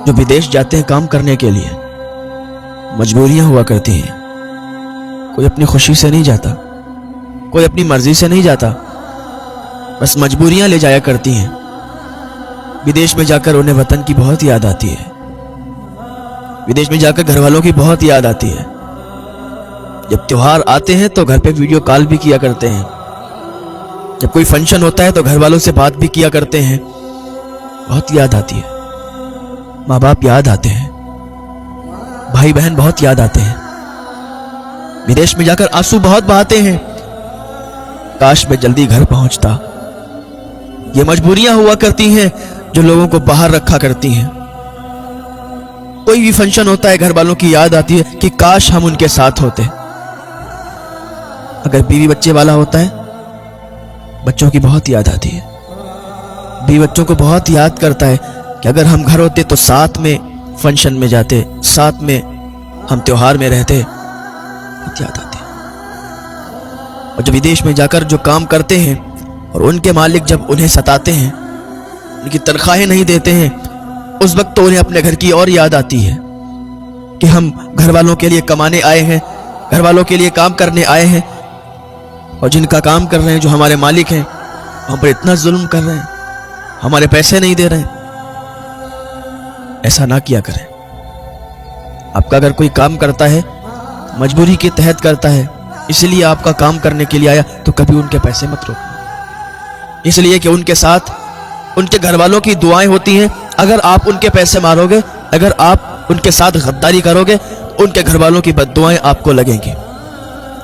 जो विदेश जाते हैं काम करने के लिए, मजबूरियां हुआ करती हैं। कोई अपनी खुशी से नहीं जाता, कोई अपनी मर्जी से नहीं जाता, बस मजबूरियां ले जाया करती हैं। विदेश में जाकर उन्हें वतन की बहुत याद आती है, विदेश में जाकर घर वालों की बहुत याद आती है। जब त्योहार आते हैं तो घर पे वीडियो कॉल भी किया करते हैं, जब कोई फंक्शन होता है तो घर वालों से बात भी किया करते हैं। बहुत याद आती है, माँ बाप याद आते हैं, भाई बहन बहुत याद आते हैं। विदेश में जाकर आंसू बहुत बहाते हैं, काश मैं जल्दी घर पहुंचता। ये मजबूरियां हुआ करती हैं जो लोगों को बाहर रखा करती हैं। कोई भी फंक्शन होता है घर वालों की याद आती है कि काश हम उनके साथ होते। अगर बीवी बच्चे वाला होता है, बच्चों की बहुत याद आती है। बीवी बच्चों को बहुत याद करता है कि अगर हम घर होते तो साथ में फंक्शन में जाते, साथ में हम त्योहार में रहते। बहुत याद आती है। और जब विदेश में जाकर जो काम करते हैं और उनके मालिक जब उन्हें सताते हैं, उनकी तनख्वाहें नहीं देते हैं, उस वक्त तो उन्हें अपने घर की और याद आती है कि हम घर वालों के लिए कमाने आए हैं, घर वालों के लिए काम करने आए हैं, और जिनका काम कर रहे हैं, जो हमारे मालिक हैं, हम पर इतना जुल्म कर रहे हैं, हमारे पैसे नहीं दे रहे हैं। ऐसा ना किया करें। आपका अगर कोई काम करता है, मजबूरी के तहत करता है, इसलिए आपका काम करने के लिए आया, तो कभी उनके पैसे मत रोकना, इसलिए कि उनके साथ उनके घर वालों की दुआएं होती हैं। अगर आप उनके पैसे मारोगे, अगर आप उनके साथ गद्दारी करोगे, उनके घर वालों की बद्दुआएं आपको लगेंगी,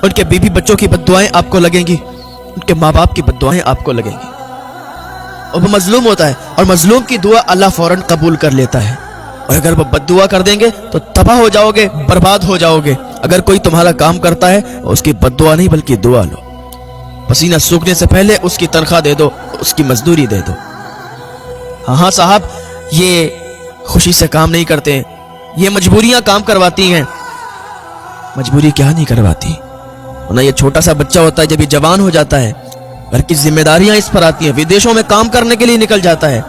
उनके बीवी बच्चों की बद्दुआएं आपको लगेंगी, उनके माँ बाप की बद्दुआएं आपको लगेंगी। और वो मजलूम होता है, और मजलूम की दुआ अल्लाह फौरन कबूल कर लेता है। और अगर वो बद्दुआ कर देंगे तो तबाह हो जाओगे, बर्बाद हो जाओगे। अगर कोई तुम्हारा काम करता है, उसकी बद्दुआ नहीं बल्कि दुआ लो। पसीना सूखने से पहले उसकी तनख्वाह दे दो, उसकी मजदूरी दे दो। हाँ साहब, ये खुशी से काम नहीं करते, ये मजबूरियां काम करवाती हैं। मजबूरी क्या नहीं करवाती। ना ये छोटा सा बच्चा होता है, जब ये जवान हो जाता है, घर की जिम्मेदारियां इस पर आती हैं, विदेशों में काम करने के लिए निकल जाता है,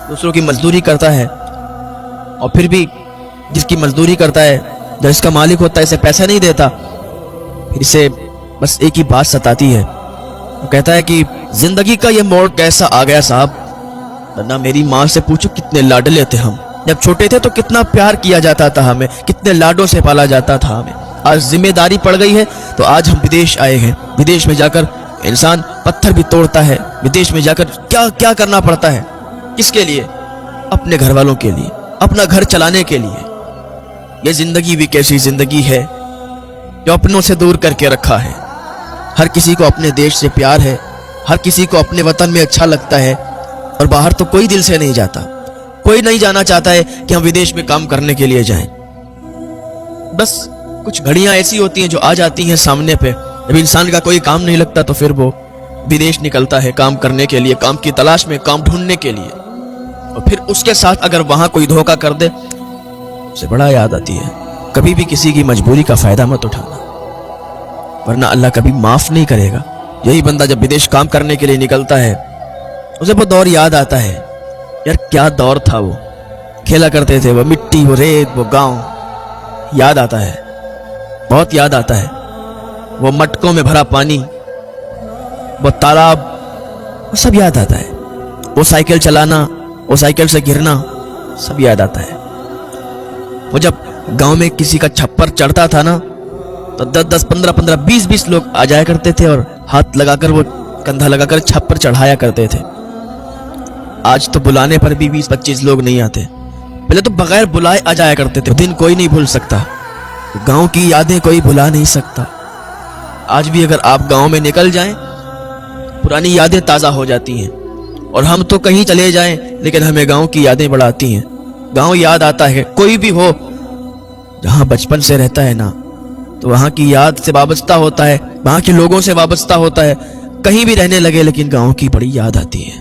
दूसरों की मजदूरी करता है, और फिर भी जिसकी मजदूरी करता है, जो इसका मालिक होता है, इसे पैसा नहीं देता, फिर इसे बस एक ही बात सताती है। वो कहता है कि जिंदगी का ये मोड़ कैसा आ गया साहब, वरना मेरी माँ से पूछो कितने लाडले थे हम। जब छोटे थे तो कितना प्यार किया जाता था हमें, कितने लाडों से पाला जाता था हमें। आज जिम्मेदारी पड़ गई है तो आज हम विदेश आए हैं। विदेश में जाकर इंसान पत्थर भी तोड़ता है, विदेश में जाकर क्या क्या करना पड़ता है। किसके लिए? अपने घर वालों के लिए, अपना घर चलाने के लिए। ये जिंदगी भी कैसी जिंदगी है जो अपनों से दूर करके रखा है। हर किसी को अपने देश से प्यार है, हर किसी को अपने वतन में अच्छा लगता है, और बाहर तो कोई दिल से नहीं जाता। कोई नहीं जाना चाहता है कि हम विदेश में काम करने के लिए जाएं। बस कुछ घड़ियां ऐसी होती हैं जो आ जाती हैं सामने पे। जब इंसान का कोई काम नहीं लगता तो फिर वो विदेश निकलता है काम करने के लिए, काम की तलाश में, काम ढूंढने के लिए। और फिर उसके साथ अगर वहां कोई धोखा कर दे, उसे बड़ा याद आती है। कभी भी किसी की मजबूरी का फायदा मत उठाना, वरना अल्लाह कभी माफ नहीं करेगा। यही बंदा जब विदेश काम करने के लिए निकलता है, उसे वो दौर याद आता है। यार क्या दौर था वो, खेला करते थे, वो मिट्टी, वो रेत, वो गांव याद आता है, बहुत याद आता है। वो मटकों में भरा पानी, वो तालाब, वो सब याद आता है। वो साइकिल चलाना, वो साइकिल से गिरना, सब याद आता है। वो जब गांव में किसी का छप्पर चढ़ता था ना, तो 10-10, 15-15, 20-20 लोग आ जाया करते थे और हाथ लगाकर, वो कंधा लगाकर छप्पर चढ़ाया करते थे। आज तो बुलाने पर भी 20-25 लोग नहीं आते। पहले तो बगैर बुलाए आ जाया करते थे। दिन कोई नहीं भूल सकता, गांव की यादें कोई भुला नहीं सकता। आज भी अगर आप गांव में निकल जाएं, पुरानी यादें ताज़ा हो जाती हैं। और हम तो कहीं चले जाएं, लेकिन हमें गांव की यादें बड़ा आती हैं। गांव याद आता है। कोई भी हो जहां बचपन से रहता है ना, तो वहां की याद से वाबस्ता होता है, वहां के लोगों से वाबस्ता होता है। कहीं भी रहने लगे लेकिन गांव की बड़ी याद आती है।